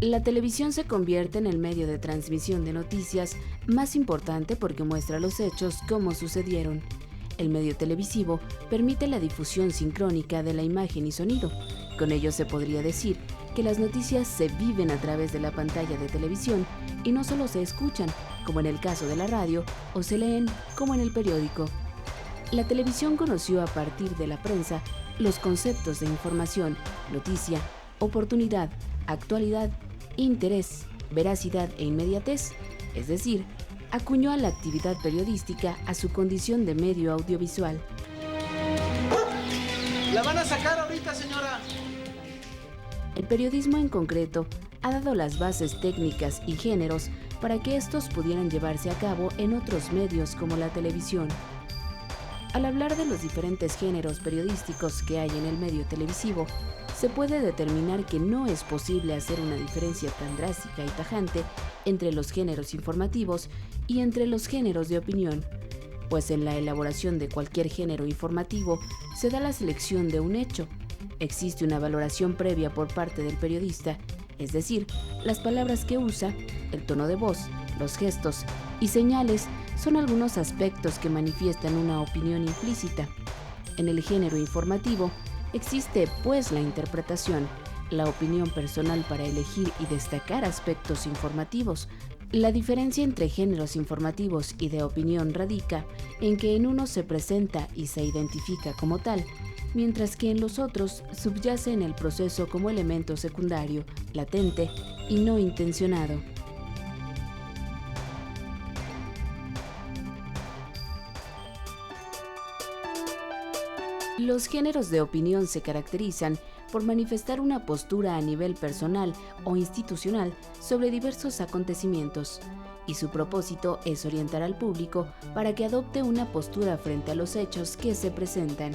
La televisión se convierte en el medio de transmisión de noticias más importante porque muestra los hechos como sucedieron. El medio televisivo permite la difusión sincrónica de la imagen y sonido. Con ello se podría decir que las noticias se viven a través de la pantalla de televisión y no solo se escuchan, como en el caso de la radio, o se leen, como en el periódico. La televisión conoció a partir de la prensa los conceptos de información, noticia, oportunidad, actualidad, interés, veracidad e inmediatez, es decir, acuñó a la actividad periodística a su condición de medio audiovisual. ¡La van a sacar ahorita, señora! El periodismo en concreto ha dado las bases técnicas y géneros para que estos pudieran llevarse a cabo en otros medios como la televisión. Al hablar de los diferentes géneros periodísticos que hay en el medio televisivo, se puede determinar que no es posible hacer una diferencia tan drástica y tajante entre los géneros informativos y entre los géneros de opinión, pues en la elaboración de cualquier género informativo se da la selección de un hecho. Existe una valoración previa por parte del periodista, es decir, las palabras que usa, el tono de voz, los gestos y señales son algunos aspectos que manifiestan una opinión implícita. En el género informativo existe, pues, la interpretación, la opinión personal para elegir y destacar aspectos informativos. La diferencia entre géneros informativos y de opinión radica en que en uno se presenta y se identifica como tal, mientras que en los otros subyace en el proceso como elemento secundario, latente y no intencionado. Los géneros de opinión se caracterizan por manifestar una postura a nivel personal o institucional sobre diversos acontecimientos, y su propósito es orientar al público para que adopte una postura frente a los hechos que se presentan.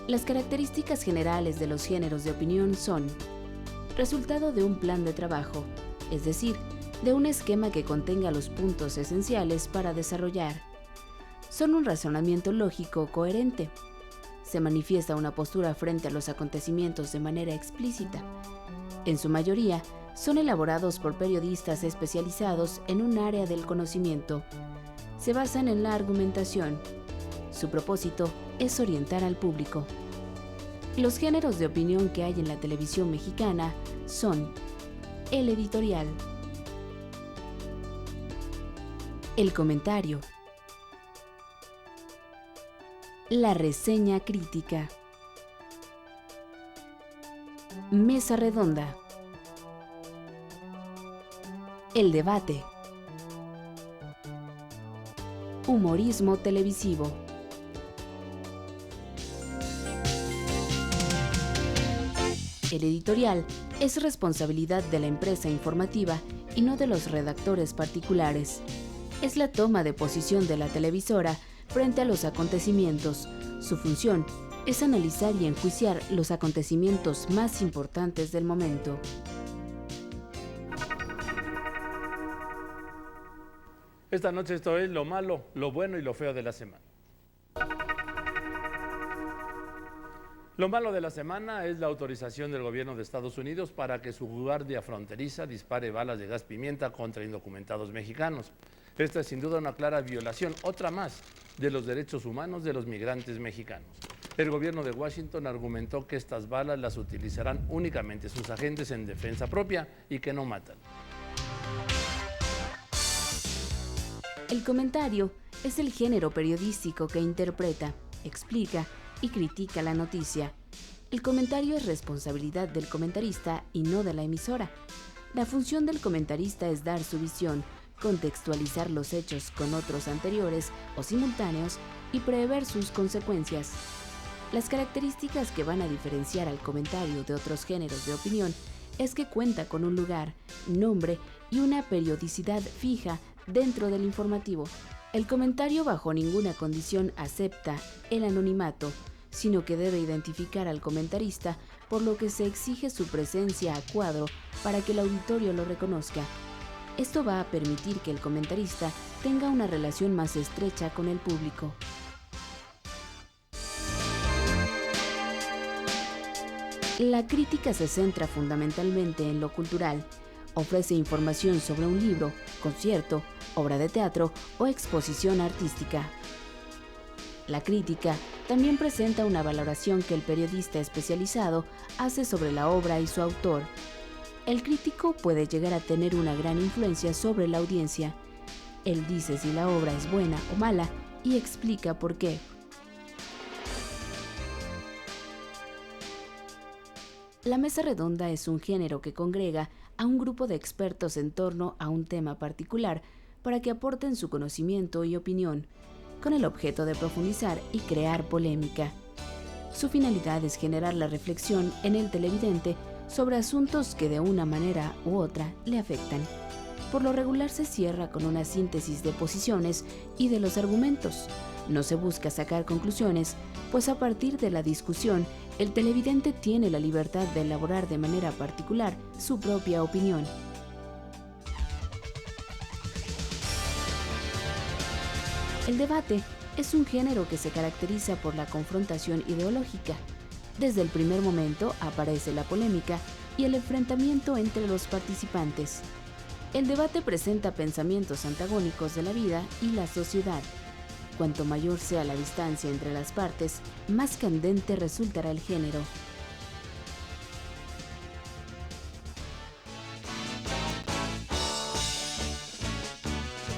Las características generales de los géneros de opinión son resultado de un plan de trabajo, es decir, de un esquema que contenga los puntos esenciales para desarrollar. Son un razonamiento lógico coherente. Se manifiesta una postura frente a los acontecimientos de manera explícita. En su mayoría, son elaborados por periodistas especializados en un área del conocimiento. Se basan en la argumentación. Su propósito es orientar al público. Los géneros de opinión que hay en la televisión mexicana son el editorial, el comentario, la reseña crítica, mesa redonda, el debate, humorismo televisivo. El editorial es responsabilidad de la empresa informativa y no de los redactores particulares. Es la toma de posición de la televisora frente a los acontecimientos. Su función es analizar y enjuiciar los acontecimientos más importantes del momento. Esta noche esto es lo malo, lo bueno y lo feo de la semana. Lo malo de la semana es la autorización del gobierno de Estados Unidos para que su guardia fronteriza dispare balas de gas pimienta contra indocumentados mexicanos. Esta es sin duda una clara violación, otra más, de los derechos humanos de los migrantes mexicanos. El gobierno de Washington argumentó que estas balas las utilizarán únicamente sus agentes en defensa propia y que no matan. El comentario es el género periodístico que interpreta, explica y critica la noticia. El comentario es responsabilidad del comentarista y no de la emisora. La función del comentarista es dar su visión, contextualizar los hechos con otros anteriores o simultáneos y prever sus consecuencias. Las características que van a diferenciar al comentario de otros géneros de opinión es que cuenta con un lugar, nombre y una periodicidad fija dentro del informativo. El comentario bajo ninguna condición acepta el anonimato, sino que debe identificar al comentarista, por lo que se exige su presencia a cuadro para que el auditorio lo reconozca. Esto va a permitir que el comentarista tenga una relación más estrecha con el público. La crítica se centra fundamentalmente en lo cultural. Ofrece información sobre un libro, concierto, obra de teatro o exposición artística. La crítica también presenta una valoración que el periodista especializado hace sobre la obra y su autor. El crítico puede llegar a tener una gran influencia sobre la audiencia. Él dice si la obra es buena o mala y explica por qué. La mesa redonda es un género que congrega a un grupo de expertos en torno a un tema particular para que aporten su conocimiento y opinión, con el objeto de profundizar y crear polémica. Su finalidad es generar la reflexión en el televidente sobre asuntos que de una manera u otra le afectan. Por lo regular se cierra con una síntesis de posiciones y de los argumentos. No se busca sacar conclusiones, pues a partir de la discusión, el televidente tiene la libertad de elaborar de manera particular su propia opinión. El debate es un género que se caracteriza por la confrontación ideológica. Desde el primer momento aparece la polémica y el enfrentamiento entre los participantes. El debate presenta pensamientos antagónicos de la vida y la sociedad. Cuanto mayor sea la distancia entre las partes, más candente resultará el género.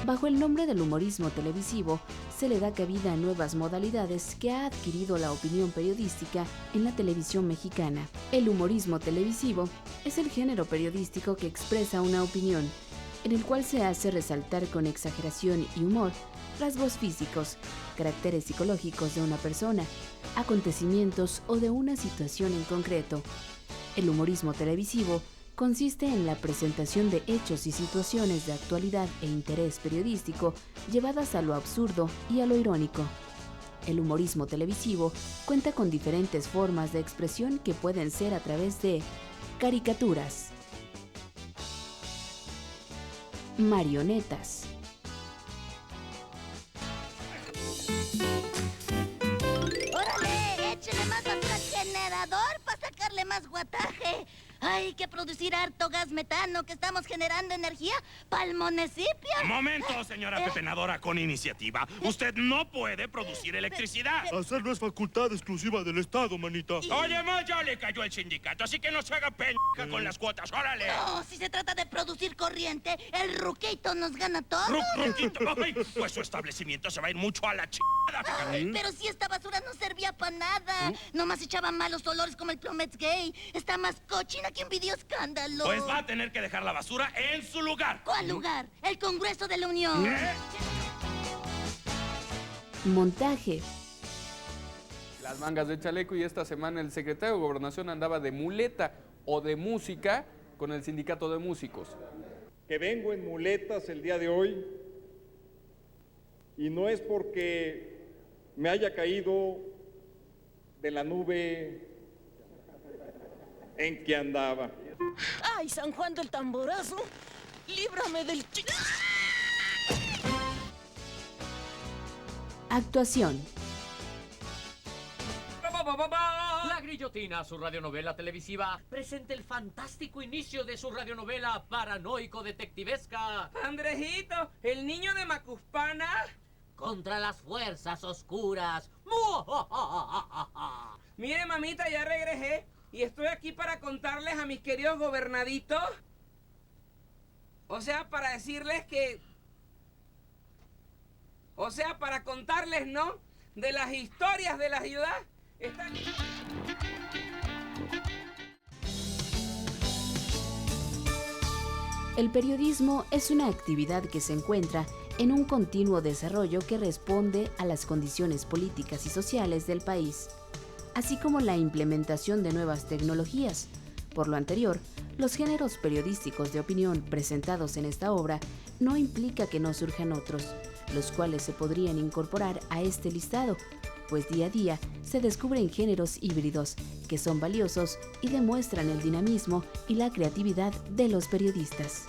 Bajo el nombre del humorismo televisivo, se le da cabida a nuevas modalidades que ha adquirido la opinión periodística en la televisión mexicana. El humorismo televisivo es el género periodístico que expresa una opinión, en el cual se hace resaltar con exageración y humor rasgos físicos, caracteres psicológicos de una persona, acontecimientos o de una situación en concreto. El humorismo televisivo consiste en la presentación de hechos y situaciones de actualidad e interés periodístico llevadas a lo absurdo y a lo irónico. El humorismo televisivo cuenta con diferentes formas de expresión que pueden ser a través de caricaturas, marionetas, ¡Órale! ¡Échale más basura al generador para sacarle más guataje! Hay que producir harto gas metano que estamos generando energía para el municipio. ¡Momento, señora pepenadora con iniciativa! Usted no puede producir electricidad. Hacerlo es facultad exclusiva del Estado, manita. Oye, ma, ya le cayó el sindicato, así que no se haga pendeja con las cuotas. ¡Órale! No, si se trata de producir corriente, el ruquito nos gana todo. Ruquito, ay, pues su establecimiento se va a ir mucho a la chingada. Ay, pero si esta basura no servía para nada. Nomás echaba malos olores como el Plomex Gay. Está más cochina que un video escándalo. Pues va a tener que dejar la basura en su lugar. ¿Cuál lugar? El Congreso de la Unión. montaje, Las mangas de chaleco, y esta semana el secretario de Gobernación andaba de muleta o de música con el sindicato de músicos. Que vengo en muletas el día de hoy y no es porque me haya caído de la nube en que andaba. ¡Ay, San Juan del Tamborazo! ¡Líbrame del actuación, La Grillotina, su radionovela televisiva, presenta el fantástico inicio de su radionovela paranoico-detectivesca. Andrejito, el niño de Macuspana. Contra las fuerzas oscuras. Mire, mamita, ya regresé y estoy aquí para contarles a mis queridos gobernaditos. O sea, para decirles que... O sea, para contarles, ¿no? De las historias de la ciudad. Están... El periodismo es una actividad que se encuentra en un continuo desarrollo que responde a las condiciones políticas y sociales del país, así como la implementación de nuevas tecnologías. Por lo anterior, los géneros periodísticos de opinión presentados en esta obra no implica que no surjan otros, los cuales se podrían incorporar a este listado, pues día a día se descubren géneros híbridos que son valiosos y demuestran el dinamismo y la creatividad de los periodistas.